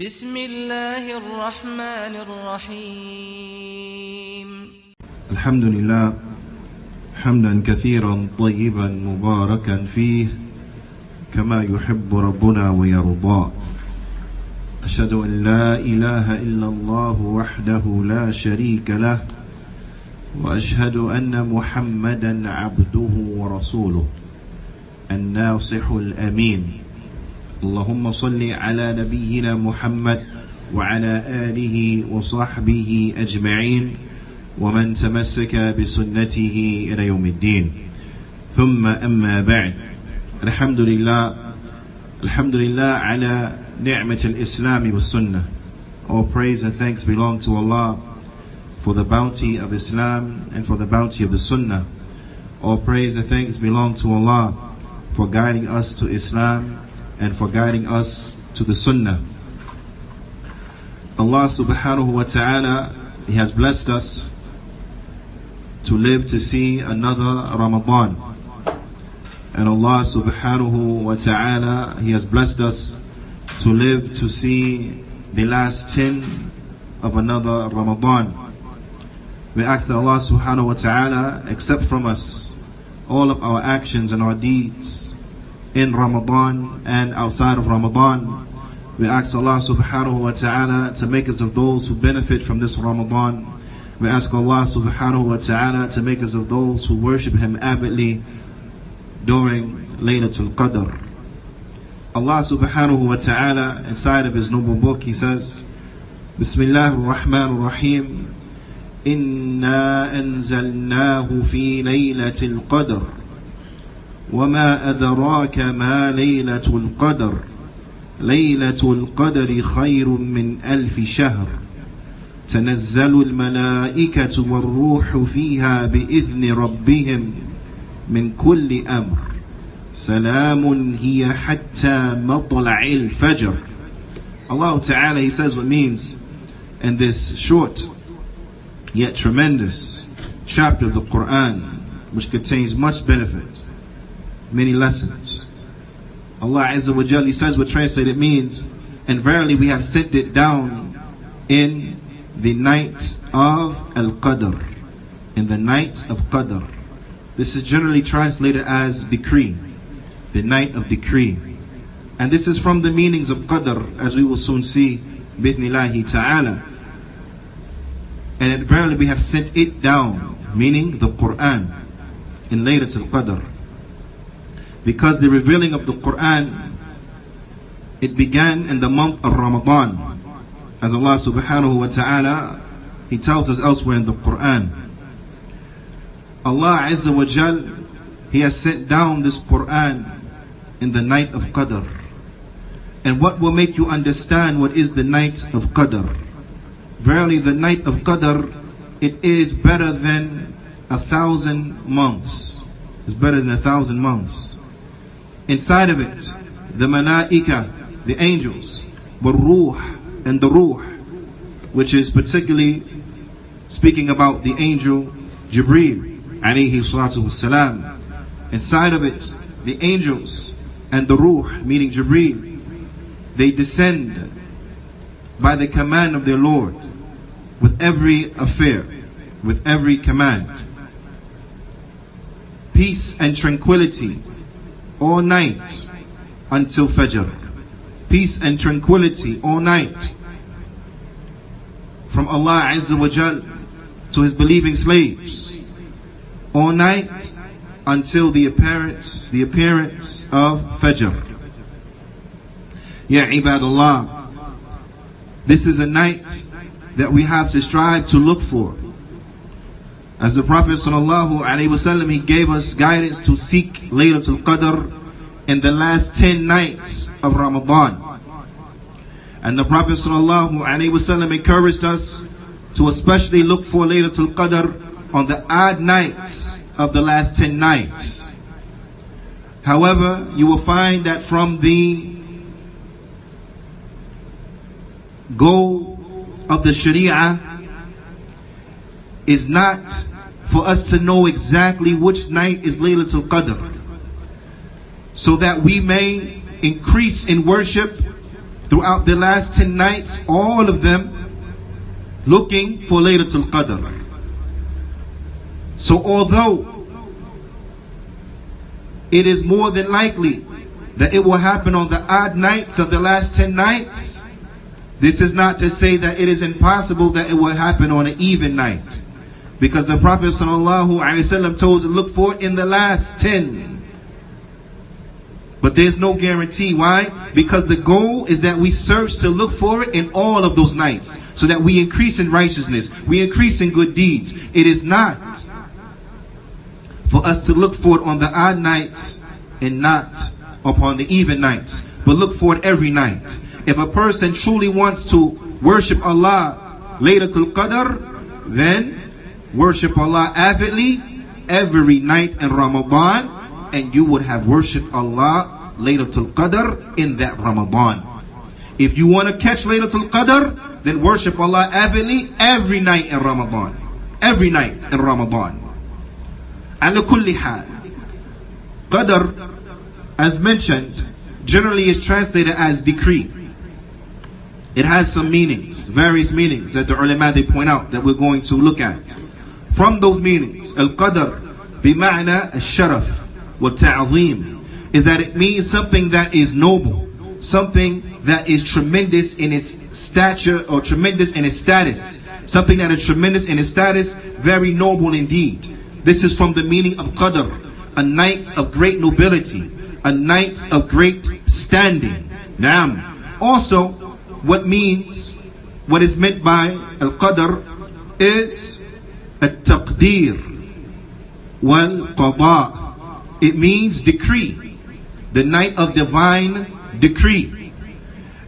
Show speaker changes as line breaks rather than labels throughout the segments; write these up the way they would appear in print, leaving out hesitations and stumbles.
بسم الله الرحمن الرحيم
الحمد لله حمدا كثيرا طيبا مباركا فيه كما يحب ربنا ويرضى. أشهد أن لا إله إلا الله وحده لا شريك له وأشهد أن محمدا عبده ورسوله الناصح الأمين. اللهم صل على نبينا محمد وعلى آله وصحبه أجمعين ومن تمسك بسنته إلى يوم الدين. ثم أما بعد. الحمد لله على نعمة الإسلام والسنة. All praise and thanks belong to Allah for the bounty of Islam and for the bounty of the Sunnah. All praise and thanks belong to Allah for guiding us to Islam and for guiding us to the Sunnah. Allah subhanahu wa ta'ala, He has blessed us to live to see another Ramadan. And Allah subhanahu wa ta'ala, He has blessed us to live to see the last 10 of another Ramadan. We ask that Allah subhanahu wa ta'ala accept from us all of our actions and our deeds in Ramadan and outside of Ramadan. We ask Allah subhanahu wa ta'ala to make us of those who benefit from this Ramadan. We ask Allah subhanahu wa ta'ala to make us of those who worship Him avidly during Laylatul Qadr. Allah subhanahu wa ta'ala, inside of His noble book, He says, Bismillah ar-Rahman ar-Rahim, Inna anzalnahu fi Laylatul Qadr, وما أدراك ما ليلة القدر ليلة القدر خير من 1000 شهر تنزل الملائكة والروح فيها بإذن ربهم من كل أمر سلام هي حتى مطلع الفجر. Allah Ta'ala, He says what means in this short yet tremendous chapter of the Qur'an, which contains much benefit, many lessons. Allah Azza wa Jalla, He says what translated means, and verily we have sent it down in the night of Al-Qadr, in the night of Qadr. This is generally translated as decree, the night of decree. And this is from the meanings of Qadr, as we will soon see, Bithnillahi Ta'ala. And verily we have sent it down, meaning the Qur'an, in Laylatul Qadr. Because the revealing of the Qur'an, it began in the month of Ramadan. As Allah subhanahu wa ta'ala, He tells us elsewhere in the Qur'an. Allah Azza wa Jal, He has sent down this Qur'an in the night of Qadr. And what will make you understand what is the night of Qadr? Verily the night of Qadr, it is better than 1,000 months. It's better than 1,000 months. Inside of it, the malaika, the angels, ruh, and the ruh, which is particularly speaking about the angel Jibreel alayhi salatu wassalam. Inside of it, the angels and the ruh, meaning Jibreel, they descend by the command of their Lord with every affair, with every command. Peace and tranquility all night until Fajr. Peace and tranquility all night from Allah Azza wa Jal to His believing slaves, all night until the appearance of Fajr. Ya ibadallah, this is a night that we have to strive to look for. As the Prophet sallallahu alaihi wasallam, he gave us guidance to seek Laylatul Qadr in the last 10 nights of Ramadan. And the Prophet sallallahu alaihi wasallam encouraged us to especially look for Laylatul Qadr on the odd nights of the last 10 nights. However, you will find that from the goal of the Sharia is not for us to know exactly which night is Laylatul Qadr, so that we may increase in worship throughout the last 10 nights, all of them looking for Laylatul Qadr. So although it is more than likely that it will happen on the odd nights of the last 10 nights, this is not to say that it is impossible that it will happen on an even night. Because the Prophet ﷺ told us to look for it in the last 10. But there's no guarantee. Why? Because the goal is that we search to look for it in all of those nights, so that we increase in righteousness, we increase in good deeds. It is not for us to look for it on the odd nights and not upon the even nights, but look for it every night. If a person truly wants to worship Allah Laylatul Qadr, then worship Allah avidly every night in Ramadan, and you would have worshipped Allah Laylatul Qadr in that Ramadan. If you want to catch Laylatul Qadr, then worship Allah avidly every night in Ramadan. Every night in Ramadan. على كل حال, Qadr, as mentioned, generally is translated as decree. It has some meanings, various meanings that the ulama they point out that we're going to look at. From those meanings, al-Qadr bima'na al-sharaf wa-ta'zim, is that it means something that is noble, something that is tremendous in its stature or tremendous in its status, something that is tremendous in its status, very noble indeed. This is from the meaning of Qadr, a night of great nobility, a night of great standing. Naam. Also, what is meant by al-Qadr is al-Taqdir wal-Qada. It means decree, the night of divine decree.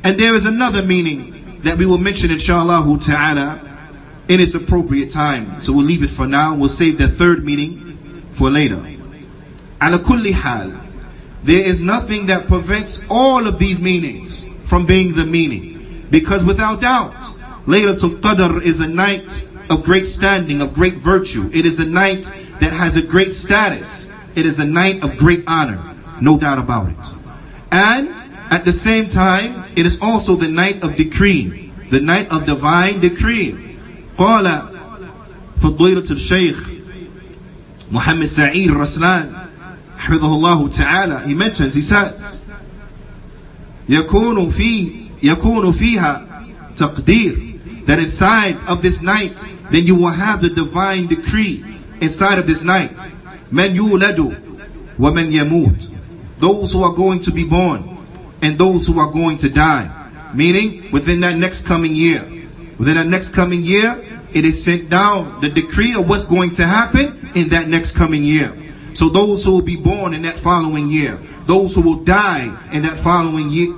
And there is another meaning that we will mention inshallah ta'ala in its appropriate time. So we'll leave it for now. We'll save the third meaning for later. Ala kulli hal, there is nothing that prevents all of these meanings from being the meaning. Because without doubt, Laylatul Qadr is a night of great standing, of great virtue. It is a night that has a great status. It is a night of great honor, no doubt about it. And at the same time, it is also the night of decree, the night of divine decree. قال فضيلة الشيخ محمد سعيد الرسلان حفظه الله تعالى, he mentions, he says, يكون فيها تقدير, that inside of this night, then you will have the divine decree inside of this night. من يولد ومن يموت, those who are going to be born and those who are going to die. Meaning, within that next coming year, it is sent down the decree of what's going to happen in that next coming year. So those who will be born in that following year, those who will die in that following year,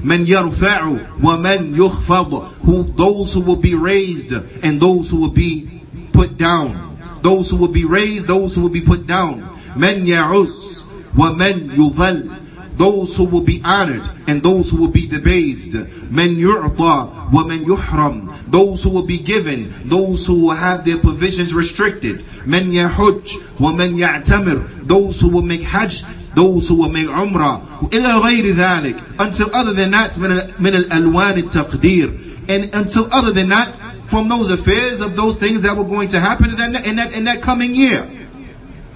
من يرفع ومن يخفض, those who will be raised and those who will be put down, those who will be raised, those who will be put down. من يعز ومن يذل, those who will be honored and those who will be debased. من يعطى ومن يحرم, those who will be given, those who will have their provisions restricted. من يحج ومن يعتمر, those who will make hajj, those who will make umrah. إلى غير ذلك, until other than that, من الألوان التقدير, and until other than that, from those affairs of those things that were going to happen in that coming year.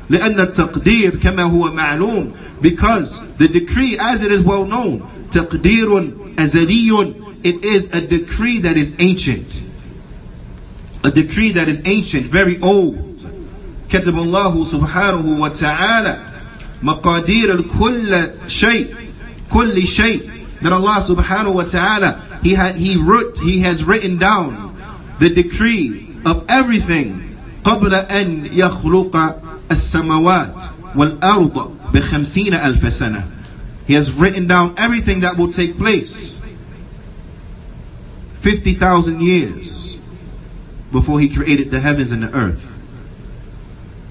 لأن التقدير كما هو معلوم, because the decree, as it is well known, تقدير أزلي, it is a decree that is ancient, a decree that is ancient, very old. كتب الله سبحانه وتعالى مقادير كل شيء, that Allah subhanahu wa ta'ala, He has written down the decree of everything. قبل أن يخلق السماوات والأرض ب50,000 سنة. He has written down everything that will take place 50,000 years before He created the heavens and the earth.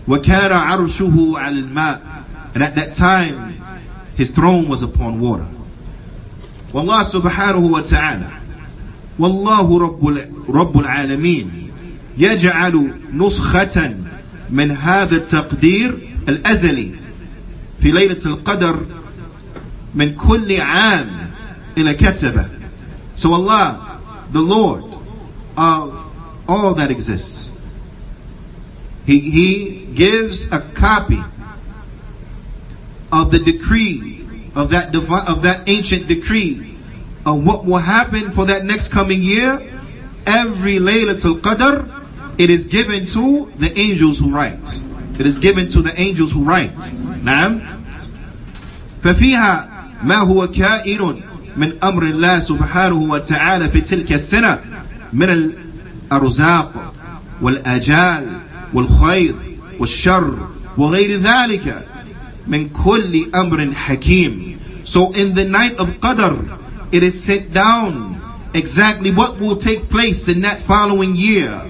وكان عرشه على الماء, and at that time His throne was upon water. والله سبحانه وتعالى والله رب العالمين يجعل نسخة من هذا التقدير الأزلي في ليلة القدر من كل عام إلى كتبه. So Allah, the Lord of all that exists, He gives a copy of the decree, of that ancient decree of what will happen for that next coming year. Every Laylatul Qadr, it is given to the angels who write. It is given to the angels who write. نعم. ففيها ما هو كائن من أمر الله سبحانه وتعالى في تلك السنة من الأرزاق والآجال والخير والشر وغير ذلك من كل أمر حكيم. So in the night of Qadr, it is set down exactly what will take place in that following year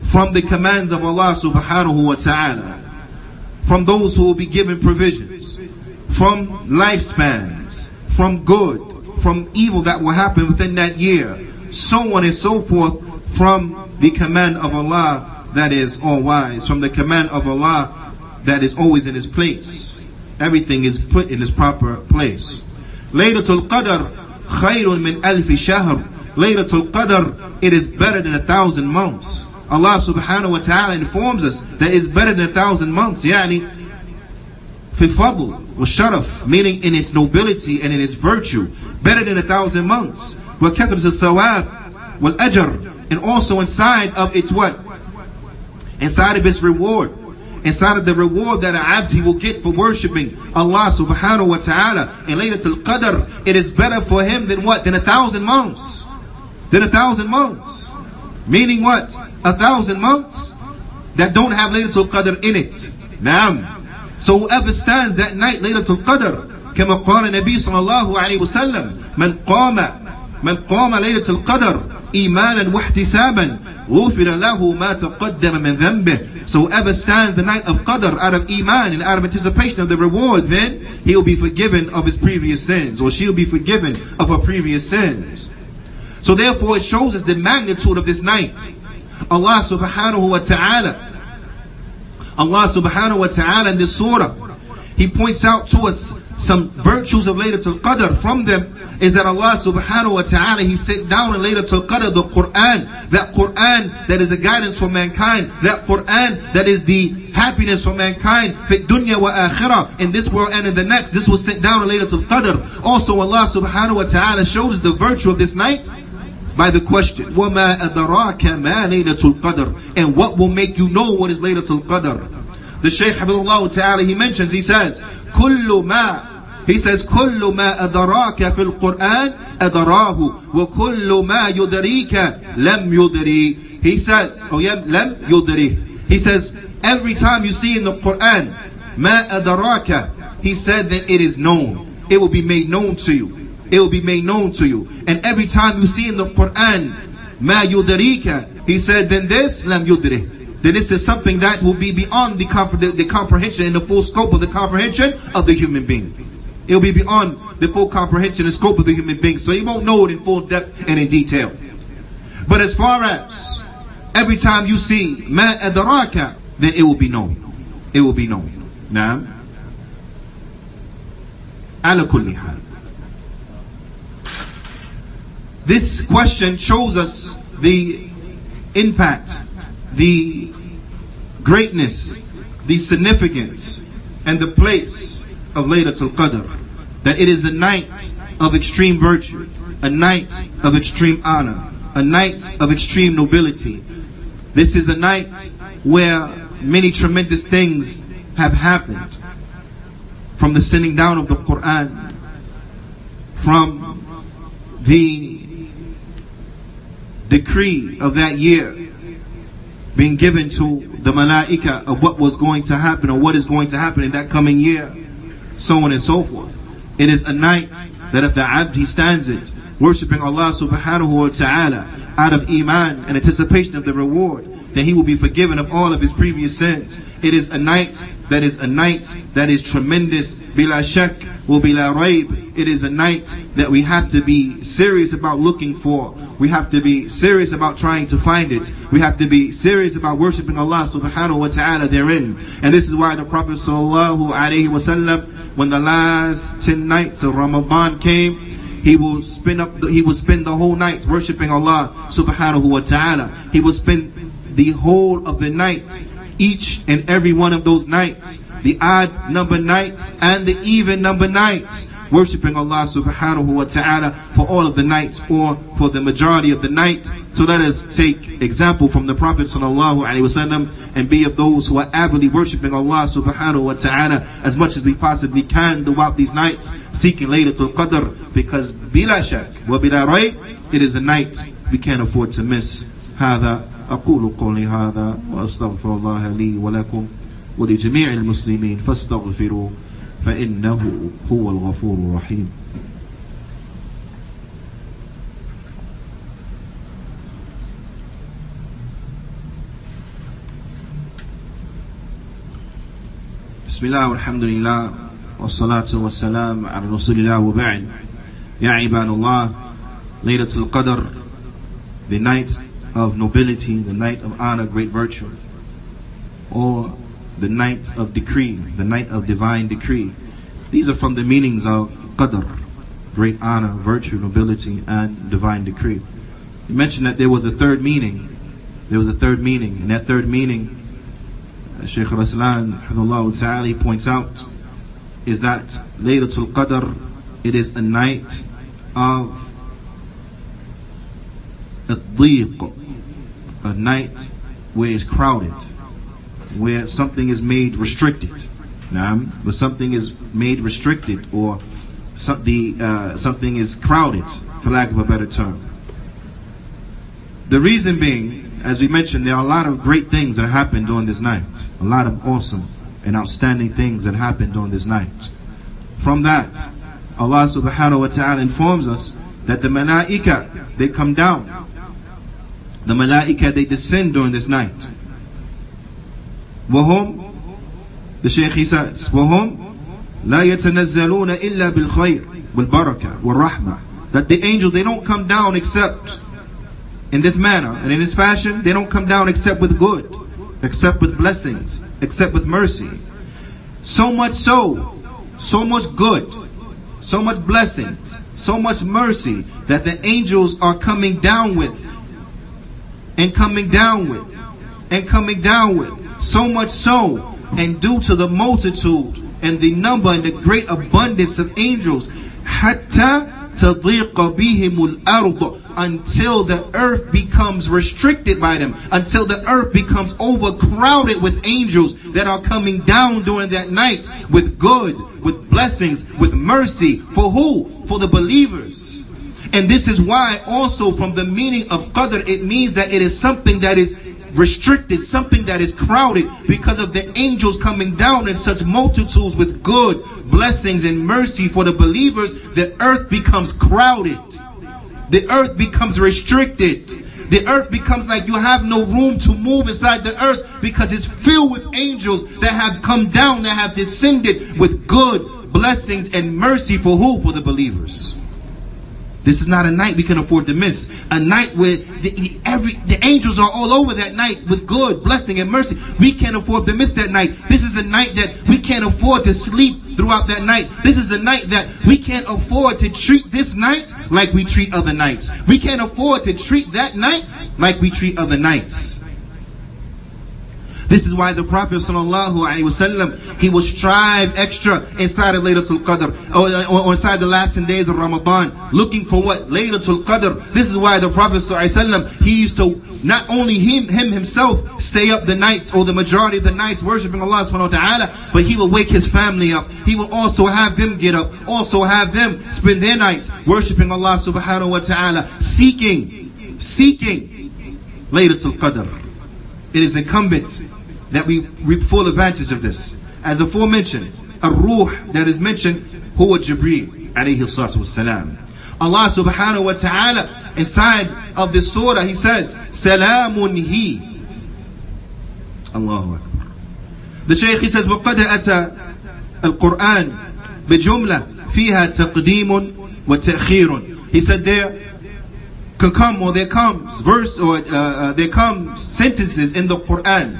from the commands of Allah subhanahu wa ta'ala, from those who will be given provisions, from lifespans, from good, from evil that will happen within that year, so on and so forth, from the command of Allah that is all wise, from the command of Allah that is always in its place. Everything is put in its proper place. Laylatul Qadr khayrun min alfi shahr. Laylatul Qadr, it is better than 1,000 months. Allah subhanahu wa ta'ala informs us that it's better than 1,000 months. Yani fi fadl wa sharaf, meaning in its nobility and in its virtue, better than 1,000 months. Wa kathrat al-thawab wal ajr, and also inside of its what? Inside of its reward. Inside of the reward that an abdi will get for worshipping Allah subhanahu wa ta'ala in Laylatul Qadr, it is better for him than what? Than 1,000 months. Than 1,000 months. Meaning what? 1,000 months that don't have Laylatul Qadr in it. Naam. So whoever stands that night Laylatul Qadr, كما قال النبي صلى الله عليه وسلم من قام ليلة القدر إيمانا واحتسابا غفر له ما تقدم من ذنبه. So whoever stands the night of Qadr out of Iman and out of anticipation of the reward, then he will be forgiven of his previous sins, or she will be forgiven of her previous sins. So therefore it shows us the magnitude of this night. Allah subhanahu wa ta'ala in this surah, He points out to us some virtues of Laylatul Qadr. From them is that Allah subhanahu wa ta'ala, He sent down in Laylatul Qadr the Qur'an. That Qur'an that is a guidance for mankind. That Qur'an that is the happiness for mankind. Fi dunya wa akhirah, in this world and in the next. This was sent down in Laylatul Qadr. Also Allah subhanahu wa ta'ala shows the virtue of this night by the question, وَمَا أَدَرَاكَ مَا لَيْلَةُ الْقَدْرِ, and what will make you know what is Laylatul Qadr. The Shaykh Habibullah ta'ala, he mentions, he says, كُلُّ مَا أَدَرَاكَ فِي الْقُرْآنِ أَدَرَاهُ وَكُلُّ مَا يُدَرِيكَ لَمْ يُدْرِي. He says, لَمْ يُدْرِي. He says, every time you see in the Qur'an, مَا أَدَرَاكَ, he said that it is known. It will be made known to you. It will be made known to you. And every time you see in the Qur'an, مَا يُدْرِيكَ, he said, then this, لَمْ يُدْرِي. Then this is something that will be beyond the comprehension and the full scope of the comprehension of the human being. It will be beyond the full comprehension and scope of the human being. So he won't know it in full depth and in detail. But as far as every time you see مَا أَدْرَاكَ, then it will be known. It will be known. Now, عَلَى كُلِّ حَالٍ. This question shows us the impact, the greatness, the significance, and the place of Laylatul Qadr. That it is a night of extreme virtue, a night of extreme honor, a night of extreme nobility. This is a night where many tremendous things have happened. From the sending down of the Qur'an, from the decree of that year being given to the malaika of what was going to happen or what is going to happen in that coming year, so on and so forth. It is a night that if the abd, he stands it, worshipping Allah subhanahu wa ta'ala out of iman and anticipation of the reward, then he will be forgiven of all of his previous sins. It is a night that is tremendous, bila shak wa bila raib. It is a night that we have to be serious about looking for. We have to be serious about trying to find it. We have to be serious about worshipping Allah subhanahu wa ta'ala therein. And this is why the Prophet sallallahu alaihi wasallam, when the last 10 nights of Ramadan came, he will spend the whole night worshipping Allah subhanahu wa ta'ala. He will spend the whole of the night, each and every one of those nights, the odd number nights and the even number nights, worshipping Allah subhanahu wa ta'ala for all of the nights or for the majority of the night. So let us take example from the Prophet sallallahu alaihi wasallam and be of those who are avidly worshipping Allah subhanahu wa ta'ala as much as we possibly can throughout these nights, seeking Laylatul Qadr, because bila shak wa bila rayb, it is a night we can't afford to miss. هذا أقول قولي هذا وأستغفر الله لي ولكم ولجميع المسلمين فاستغفروا فإنه هو الغفور الرحيم. بسم الله والحمد لله والصلاة والسلام على رسول الله وبعد. يا عباد الله, Laylatul Qadr, the night of nobility, the night of honor, great virtue, or the night of decree, the night of divine decree. These are from the meanings of Qadr, great honor, virtue, nobility, and divine decree. You mentioned that there was a third meaning. There was a third meaning, and that third meaning, Shaykh Raslan ta'ala points out, is that Laylatul Qadr, it is a night of ad-dhiq, a night where it's crowded, where something is made restricted. Where something is made restricted, or something is crowded, for lack of a better term. The reason being, as we mentioned, there are a lot of great things that happen during this night. A lot of awesome and outstanding things that happen during this night. From that, Allah subhanahu wa ta'ala informs us that the malaika, they come down. The malaika, they descend during this night. وهم, the Shaykh, he says, وهم لا يتنزلون إلا بالخير والبركة والرحمة, that the angels, they don't come down except in this manner and in this fashion. They don't come down except with good, except with blessings, except with mercy. So much so much good, so much blessings, so much mercy that the angels are coming down with, and coming down with, and coming down with. So much so, and due to the multitude and the number and the great abundance of angels, حتى تضيق بهم الأرض, until the earth becomes restricted by them, until the earth becomes overcrowded with angels that are coming down during that night with good, with blessings, with mercy. For who? For the believers. And this is why also from the meaning of Qadr, it means that it is something that is restricted, something that is crowded, because of the angels coming down in such multitudes with good, blessings, and mercy for the believers. The earth becomes crowded. The earth becomes restricted. The earth becomes like you have no room to move inside the earth, because it's filled with angels that have come down, that have descended with good, blessings, and mercy. For who? For the believers. This is not a night we can afford to miss. A night where the angels are all over that night with good, blessing, and mercy. We can't afford to miss that night. This is a night that we can't afford to sleep throughout that night. This is a night that we can't afford to treat this night like we treat other nights. We can't afford to treat that night like we treat other nights. This is why the Prophet ﷺ, he will strive extra inside of Laylatul Qadr, or inside the last 10 days of Ramadan, looking for what? Laylatul Qadr. This is why the Prophet ﷺ, he used to, not only himself stay up the nights, or the majority of the nights worshiping Allah subhanahu wa ta'ala, but he will wake his family up. He will also have them get up, also have them spend their nights worshiping Allah subhanahu wa ta'ala, seeking Laylatul Qadr. It is incumbent that we reap full advantage of this. As aforementioned, Ar-Ruh that is mentioned, huwa Jibreel alayhi salatu wassalam. Allah subhanahu wa ta'ala, inside of this surah, he says, Salamun hi. Allahu Akbar. The Shaykh, he says, وَقَدْ أَتَى الْقُرْآنِ بِجُمْلَةٍ فِيهَا تَقْدِيمٌ وَتَأْخِيرٌ. He said there comes sentences in the Qur'an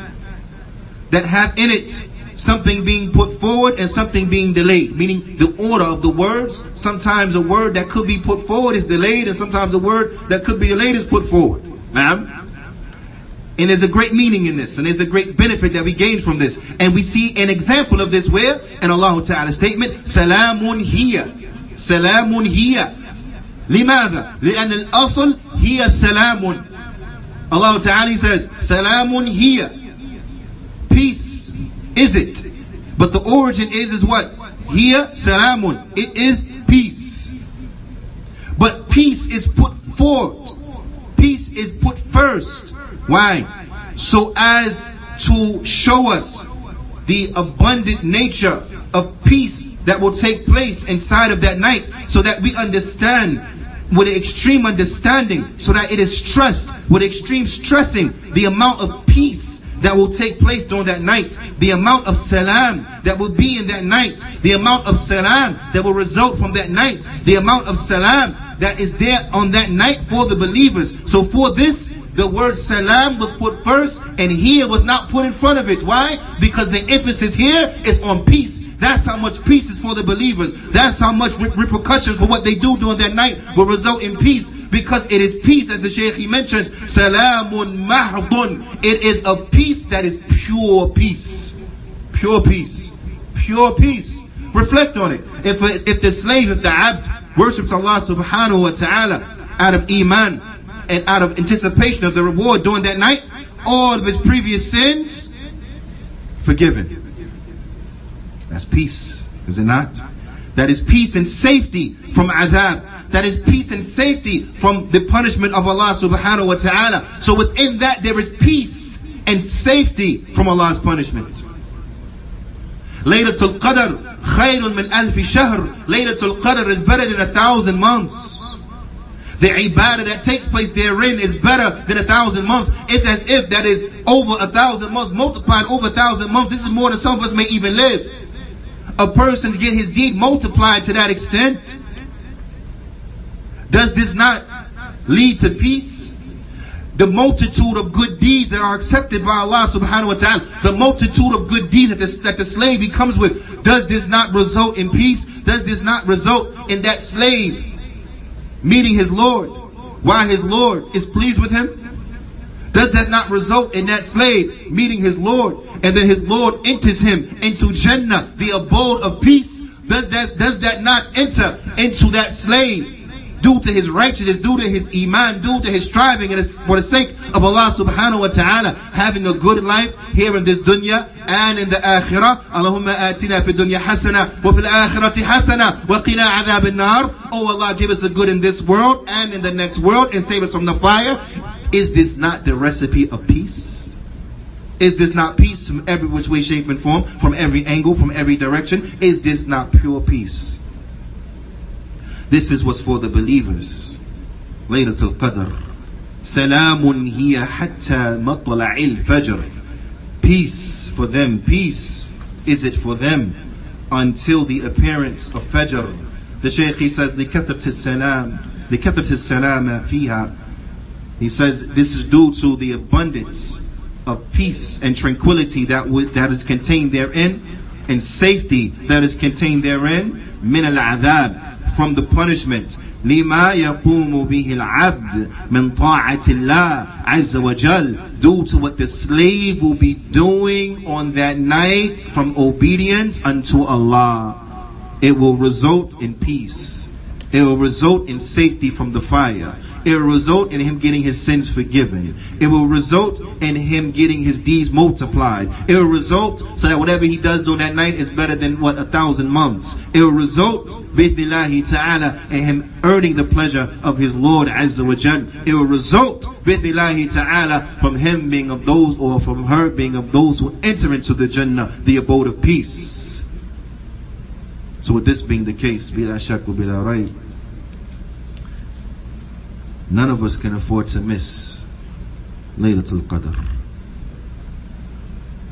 that have in it something being put forward and something being delayed, meaning the order of the words. Sometimes a word that could be put forward is delayed, and sometimes a word that could be delayed is put forward. And there's a great meaning in this, and there's a great benefit that we gain from this. And we see an example of this where, in Allah Ta'ala's statement, Salamun hiya. Salamun hiya. لماذا؟ لأن الأصل هي سلام. Allah Ta'ala says, Salamun hiya. Peace is it. But the origin is what? Hiya salamun. It is peace. But peace is put forth. Peace is put first. Why? So as to show us the abundant nature of peace that will take place inside of that night, so that we understand with extreme understanding, so that it is stressed with extreme stressing the amount of peace that will take place during that night, the amount of salam that will be in that night, the amount of salam that will result from that night, the amount of salam that is there on that night for the believers. So for this, the word salam was put first, and here was not put in front of it. Why? Because the emphasis here is on peace. That's how much peace is for the believers. That's how much repercussions for what they do during that night will result in peace. Because it is peace, as the Shaykh he mentions, salamun mahdun. It is a peace that is pure peace. Pure peace. Pure peace. Reflect on it. If the slave, if the abd worships Allah subhanahu wa ta'ala out of iman and out of anticipation of the reward during that night, all of his previous sins forgiven. That's peace, is it not? That is peace and safety from adhab. That is peace and safety from the punishment of Allah subhanahu wa ta'ala. So within that there is peace and safety from Allah's punishment. Laylatul Qadr khayrun min alfi shahr. Laylatul Qadr is better than 1,000 months. The ibadah that takes place therein is better than 1,000 months. It's as if that is over 1,000 months, multiplied over 1,000 months. This is more than some of us may even live. A person get his deed multiplied to that extent. Does this not lead to peace? The multitude of good deeds that are accepted by Allah subhanahu wa ta'ala, the multitude of good deeds that the slave he comes with, does this not result in peace? Does this not result in that slave meeting his Lord while his Lord is pleased with him? Does that not result in that slave meeting his Lord, and then his Lord enters him into Jannah, the abode of peace? Does that not enter into that slave due to his righteousness, due to his iman, due to his striving, and for the sake of Allah subhanahu wa ta'ala, having a good life here in this dunya and in the akhirah? Allahumma atina fi dunya hasana wa fil akhirati hasana wa qina adhab an-nar. Oh Allah, give us a good in this world and in the next world, and save us from the fire. Is this not the recipe of peace? Is this not peace from every which way, shape, and form, from every angle, from every direction? Is this not pure peace? This is what's for the believers. Laylatul Qadr. Salamun hiya hatta matla'il fajr. Peace for them. Peace is it for them until the appearance of Fajr. The Shaykh he says, لِكَثْرَةِ السَّلَامَ فِيهَا. He says this is due to the abundance of peace and tranquility that is contained therein, and safety that is contained therein, min al-adhab, from the punishment, لِمَا يَقُومُ بِهِ الْعَبْدِ مِنْ طَاعَةِ اللَّهِ عَزَّ وَجَلَّ, due to what the slave will be doing on that night from obedience unto Allah. It will result in peace. It will result in safety from the fire. It will result in him getting his sins forgiven. It will result in him getting his deeds multiplied. It will result so that whatever he does during that night is better than 1,000 months. It will result, bi'idhnillahi ta'ala, in him earning the pleasure of his Lord Azza wa Jal. It will result, bi'idhnillahi ta'ala, from him being of those, or from her being of those who enter into the Jannah, the abode of peace. So with this being the case, bila shak wa bila rayb, none of us can afford to miss Laylatul Qadr.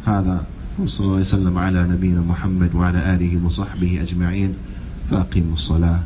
هذا وصلى الله وسلم على نبينا محمد وعلى آله وصحبه أجمعين. فأقيموا الصلاة.